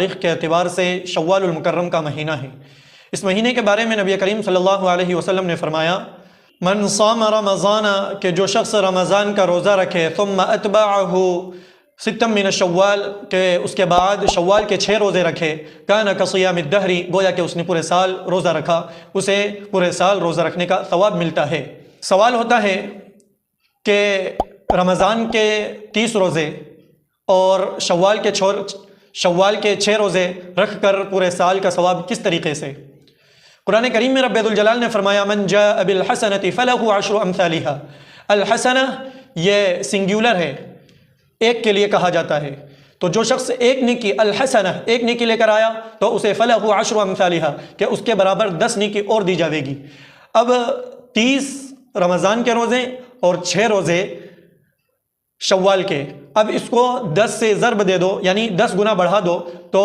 تاریخ کے اعتبار سے شوال المکرم کا مہینہ ہے۔ اس مہینے کے بارے میں نبی کریم صلی اللہ علیہ وسلم نے فرمایا، من صام رمضان، کہ جو شخص رمضان کا روزہ رکھے، ثم اتبعہ ستا من الشوال، کہ اس کے بعد شوال کے 6 روزے رکھے، کان کصیام الدہر، گویا کہ اس نے پورے سال روزہ رکھا، اسے پورے سال روزہ رکھنے کا ثواب ملتا ہے۔ سوال ہوتا ہے کہ رمضان کے 30 روزے اور شوال کے 6 روزے رکھ کر پورے سال کا ثواب کس طریقے سے؟ قرآن کریم میں رب ذوالجلال نے فرمایا، من جاء بالحسنۃ فلہ عشر امثالھا۔ الحسنہ یہ سنگیولر ہے، ایک کے لیے کہا جاتا ہے، تو جو شخص ایک نیکی، الحسنہ ایک نیکی لے کر آیا تو اسے فلہ عشر امثالھا، کہ اس کے برابر 10 نیکی اور دی جاوے گی۔ اب 30 رمضان کے روزے اور 6 روزے شوال کے، اب اس کو 10 سے ضرب دے دو، یعنی 10 گنا بڑھا دو تو